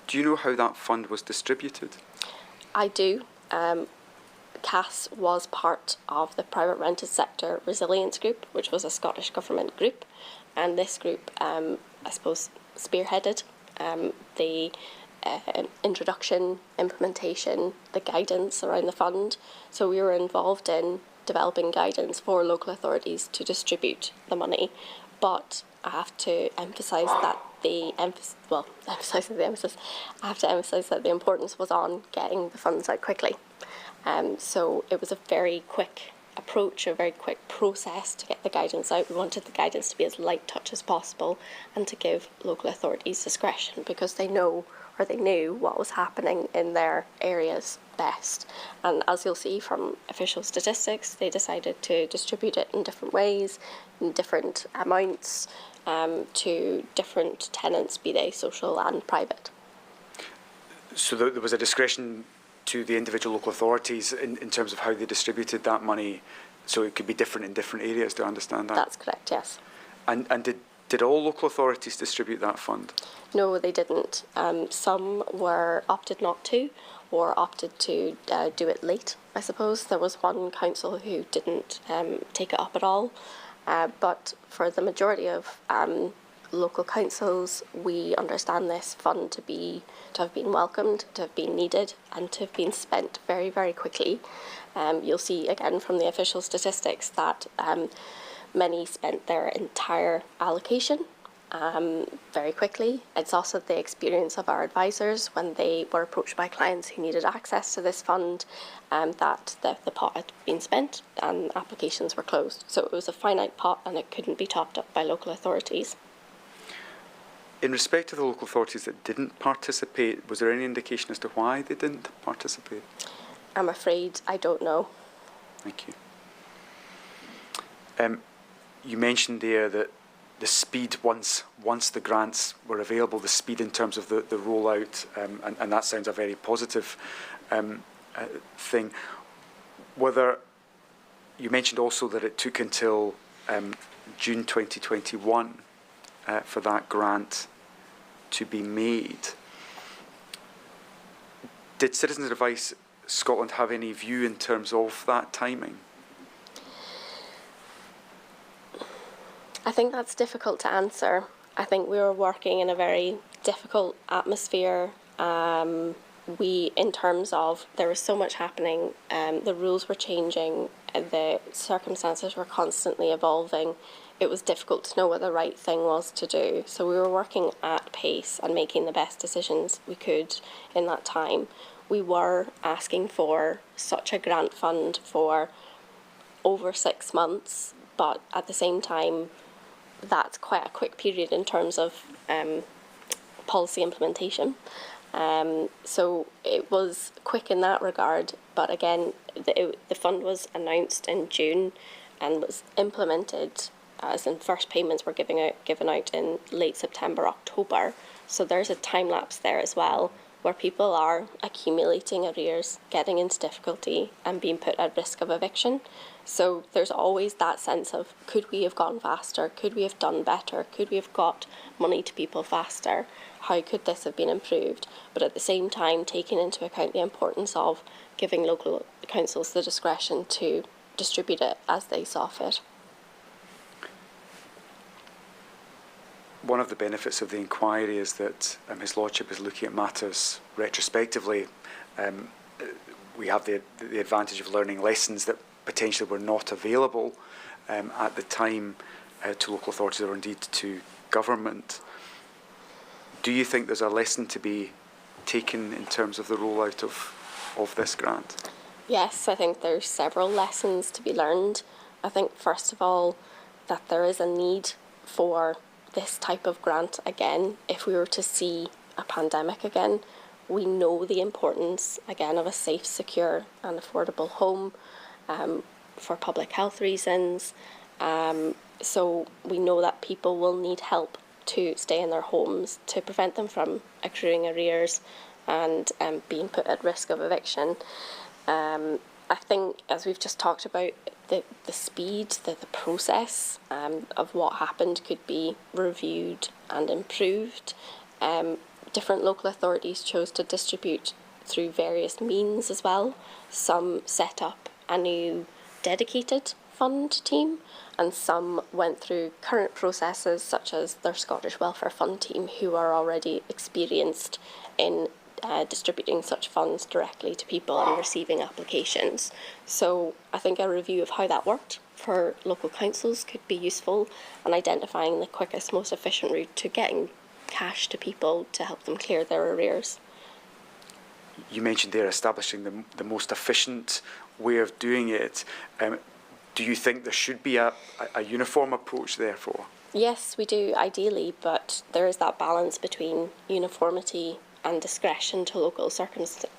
Do you know how that fund was distributed? I do. CAS was part of the Private Rented Sector Resilience Group, which was a Scottish Government group, and this group, I suppose, spearheaded the introduction, implementation, the guidance around the fund. So we were involved in developing guidance for local authorities to distribute the money, but I have to emphasise that the importance was on getting the funds out quickly. So it was a very quick approach, a very quick process to get the guidance out. We wanted the guidance to be as light touch as possible and to give local authorities discretion, because they knew what was happening in their areas best. And as you'll see from official statistics, they decided to distribute it in different ways, in different amounts, to different tenants, be they social and private. So there was a discretion to the individual local authorities in terms of how they distributed that money, so it could be different in different areas. Do I understand that? That's correct, yes. And did all local authorities distribute that fund? No, they didn't. Some opted not to, or opted to do it late, I suppose. There was one council who didn't take it up at all. But for the majority of local councils, we understand this fund to have been welcomed, to have been needed, and to have been spent very, very quickly. You'll see again from the official statistics that many spent their entire allocation very quickly. It's also the experience of our advisors when they were approached by clients who needed access to this fund, that the pot had been spent and applications were closed. So it was a finite pot and it couldn't be topped up by local authorities. In respect to the local authorities that didn't participate, was there any indication as to why they didn't participate? I'm afraid I don't know. Thank you. You mentioned there that the speed, once the grants were available, the speed in terms of the rollout, and that sounds a very positive thing. You mentioned also that it took until June 2021 for that grant to be made. Did Citizens Advice Scotland have any view in terms of that timing? I think that's difficult to answer. I think we were working in a very difficult atmosphere. In terms of, there was so much happening, the rules were changing, the circumstances were constantly evolving. It was difficult to know what the right thing was to do. So we were working at pace and making the best decisions we could in that time. We were asking for such a grant fund for over 6 months, but at the same time, that's quite a quick period in terms of policy implementation. So it was quick in that regard, but again, the fund was announced in June and was implemented, as in first payments were given out in late September, October. So there's a time lapse there as well, where people are accumulating arrears, getting into difficulty and being put at risk of eviction. So there's always that sense of, could we have gone faster? Could we have done better? Could we have got money to people faster? How could this have been improved? But at the same time, taking into account the importance of giving local councils the discretion to distribute it as they saw fit. One of the benefits of the inquiry is that His Lordship is looking at matters retrospectively. We have the advantage of learning lessons that potentially were not available at the time to local authorities or indeed to government. Do you think there's a lesson to be taken in terms of the rollout of this grant? Yes, I think there's several lessons to be learned. I think, first of all, that there is a need for this type of grant again. If we were to see a pandemic again, we know the importance, again, of a safe, secure and affordable home for public health reasons. So we know that people will need help to stay in their homes to prevent them from accruing arrears and being put at risk of eviction. I think, as we've just talked about, the speed, the process of what happened could be reviewed and improved. Different local authorities chose to distribute through various means as well. Some set up a new dedicated fund team, and some went through current processes such as their Scottish Welfare Fund team, who are already experienced in distributing such funds directly to people and receiving applications. So I think a review of how that worked for local councils could be useful, and identifying the quickest, most efficient route to getting cash to people to help them clear their arrears. You mentioned there establishing the most efficient way of doing it. Do you think there should be a uniform approach, therefore? Yes, we do, ideally, but there is that balance between uniformity and discretion to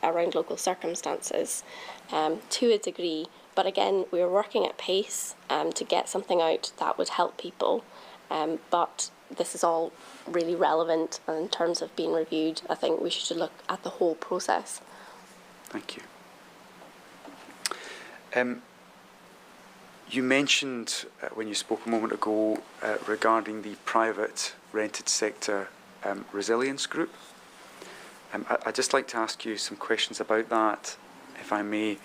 around local circumstances to a degree. But again, we were working at pace to get something out that would help people. But this is all really relevant, and in terms of being reviewed, I think we should look at the whole process. Thank you. You mentioned when you spoke a moment ago regarding the private rented sector resilience group. I'd just like to ask you some questions about that, if I may.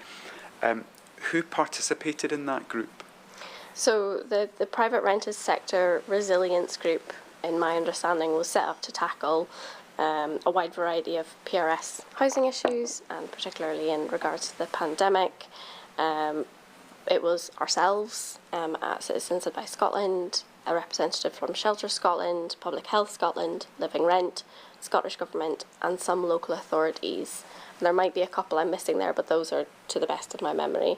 Who participated in that group? So the private rented sector resilience group, in my understanding, was set up to tackle a wide variety of PRS housing issues, and particularly in regards to the pandemic. it was ourselves at Citizens Advice Scotland, a representative from Shelter Scotland, Public Health Scotland, Living Rent, Scottish Government, and some local authorities. There might be a couple I'm missing there, but those are to the best of my memory.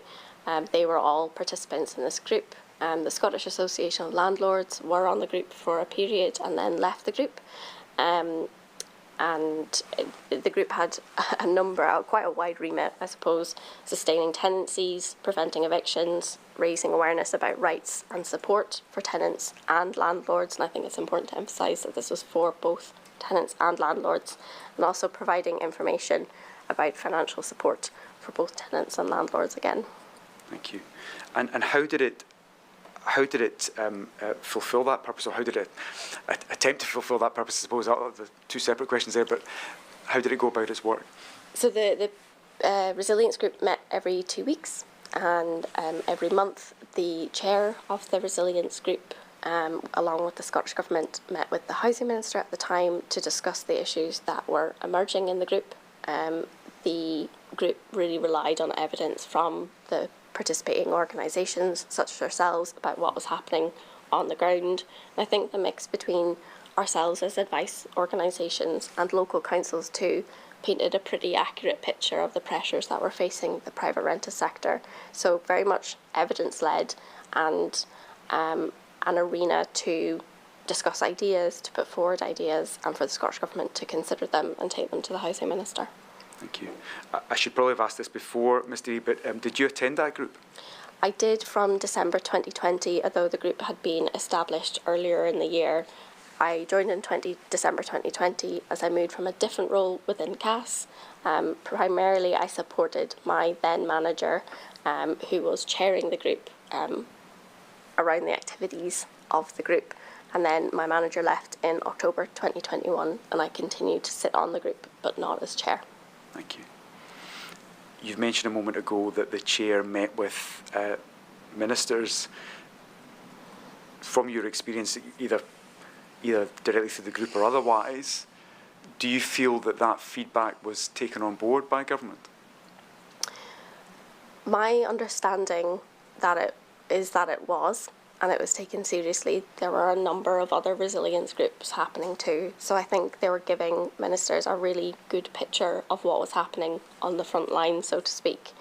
They were all participants in this group. The Scottish Association of Landlords were on the group for a period and then left the group. The group had a number, quite a wide remit, I suppose, sustaining tenancies, preventing evictions, raising awareness about rights and support for tenants and landlords, and I think it's important to emphasise that this was for both tenants and landlords, and also providing information about financial support for both tenants and landlords again. Thank you. And how did it fulfil that purpose, or how did it attempt to fulfil that purpose? I suppose the two separate questions there, but how did it go about its work? So the resilience group met every 2 weeks, and every month the chair of the resilience group, along with the Scottish Government, met with the housing minister at the time to discuss the issues that were emerging in the group. The group really relied on evidence from the participating organisations such as ourselves about what was happening on the ground. And I think the mix between ourselves as advice organisations and local councils too painted a pretty accurate picture of the pressures that were facing the private rented sector. So very much evidence-led and an arena to discuss ideas, to put forward ideas, and for the Scottish Government to consider them and take them to the Housing Minister. Thank you. I should probably have asked this before, Ms Deery, but did you attend that group? I did from December 2020, although the group had been established earlier in the year. I joined in December 2020 as I moved from a different role within CAS. Primarily, I supported my then manager, who was chairing the group around the activities of the group. And then my manager left in October 2021, and I continued to sit on the group, but not as chair. Thank you. You've mentioned a moment ago that the chair met with ministers. From your experience, either directly through the group or otherwise, do you feel that that feedback was taken on board by government? My understanding is that it was, and it was taken seriously. There were a number of other resilience groups happening too, so I think they were giving ministers a really good picture of what was happening on the front line, so to speak.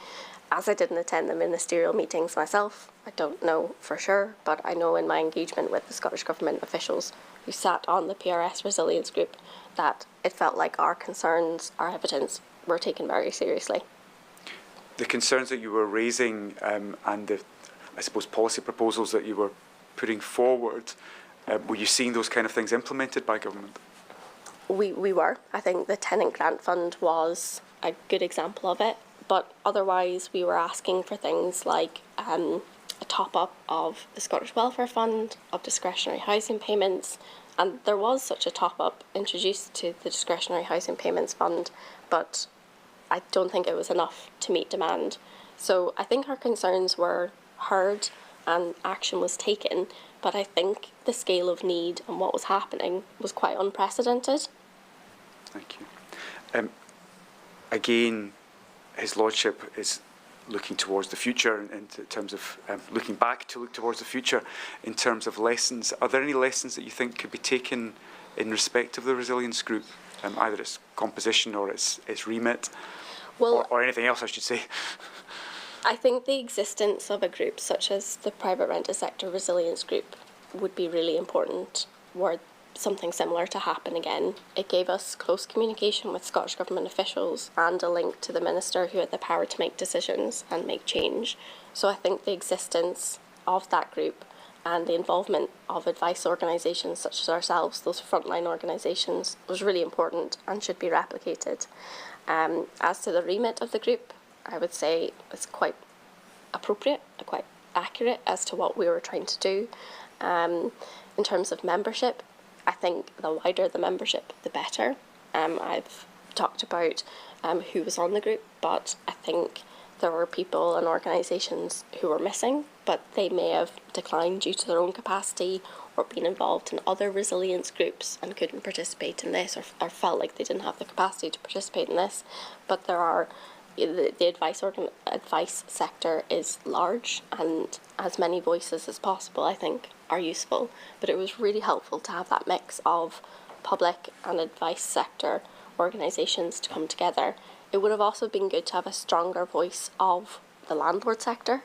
As I didn't attend the ministerial meetings myself, I don't know for sure, but I know in my engagement with the Scottish Government officials who sat on the PRS resilience group that it felt like our concerns, our evidence, were taken very seriously. The concerns that you were raising and the, I suppose, policy proposals that you were putting forward, were you seeing those kind of things implemented by government? We were. I think the tenant grant fund was a good example of it, but otherwise we were asking for things like a top-up of the Scottish Welfare Fund, of discretionary housing payments, and there was such a top-up introduced to the discretionary housing payments fund, but I don't think it was enough to meet demand. So I think our concerns were heard and action was taken, but I think the scale of need and what was happening was quite unprecedented. Thank you. Again, His Lordship is looking towards the future in terms of looking back to look towards the future in terms of lessons. Are there any lessons that you think could be taken in respect of the resilience group, either its composition or its remit, or anything else, I should say? I think the existence of a group such as the Private Rented Sector Resilience Group would be really important were something similar to happen again. It gave us close communication with Scottish Government officials and a link to the Minister who had the power to make decisions and make change. So I think the existence of that group and the involvement of advice organisations such as ourselves, those frontline organisations, was really important and should be replicated. As to the remit of the group, I would say it's quite appropriate, quite accurate as to what we were trying to do. In terms of membership, I think the wider the membership, the better. I've talked about who was on the group, but I think there were people and organisations who were missing, but they may have declined due to their own capacity or been involved in other resilience groups and couldn't participate in this, or felt like they didn't have the capacity to participate in this. But there are the advice sector is large, and as many voices as possible, I think, are useful. But it was really helpful to have that mix of public and advice sector organisations to come together. It would have also been good to have a stronger voice of the landlord sector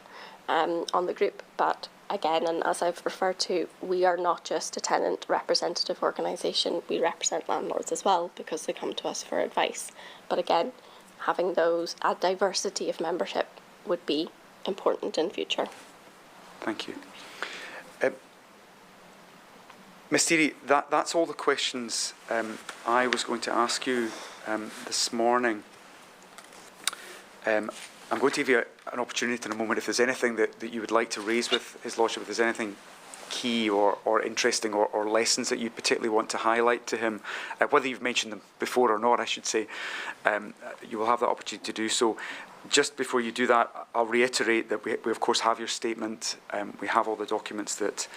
on the group, but again, and as I've referred to, we are not just a tenant representative organisation, we represent landlords as well because they come to us for advice. But again, having a diversity of membership would be important in future. Thank you. Ms Deery, that's all the questions I was going to ask you this morning. I'm going to give you an opportunity in a moment if there's anything that you would like to raise with His Lordship, if there's anything key or interesting or lessons that you particularly want to highlight to him, whether you've mentioned them before or not, I should say, you will have that opportunity to do so. Just before you do that, I'll reiterate that we of course have your statement, we have all the documents that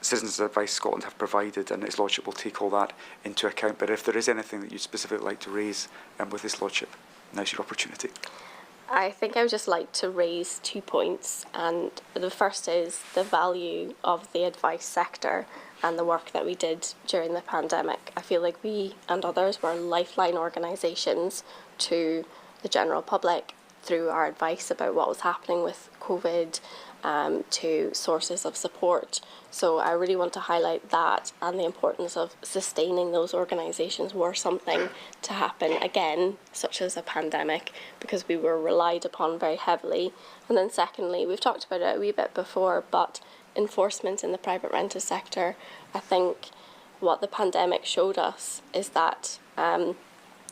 Citizens Advice Scotland have provided, and His Lordship will take all that into account. But if there is anything that you'd specifically like to raise with His Lordship, now's your opportunity. I think I would just like to raise 2 points, and the first is the value of the advice sector and the work that we did during the pandemic. I feel like we and others were lifeline organisations to the general public through our advice about what was happening with COVID, to sources of support. So I really want to highlight that and the importance of sustaining those organisations were something to happen again, such as a pandemic, because we were relied upon very heavily. And then secondly, we've talked about it a wee bit before, but enforcement in the private rented sector, I think what the pandemic showed us is that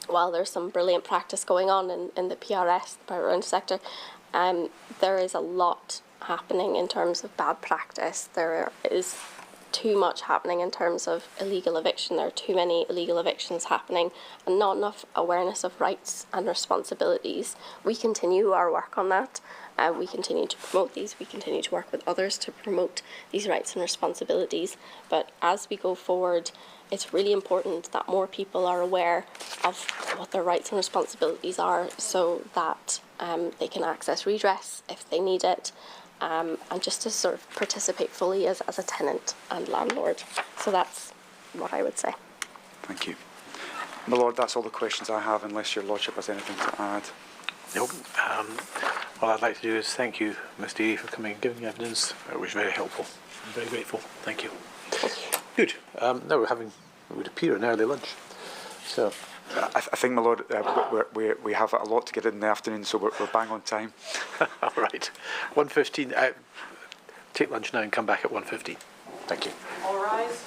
while there's some brilliant practice going on in the PRS, the private rented sector, there is a lot happening in terms of bad practice. There is too much happening in terms of illegal eviction. There are too many illegal evictions happening and not enough awareness of rights and responsibilities. We continue our work on that. We continue to promote these. We continue to work with others to promote these rights and responsibilities. But as we go forward, it's really important that more people are aware of what their rights and responsibilities are, so that they can access redress if they need it, and just to sort of participate fully as a tenant and landlord. So that's what I would say. Thank you. My Lord, that's all the questions I have, unless your Lordship has anything to add. Nope. What I'd like to do is thank you, Ms Deery, for coming and giving evidence. It was very helpful. I'm very grateful. Thank you. Good. Now it would appear an early lunch. So I think, my Lord, we have a lot to get in the afternoon, so we're bang on time. all right. 1:15. Take lunch now and come back at 1:15. Thank you. All rise.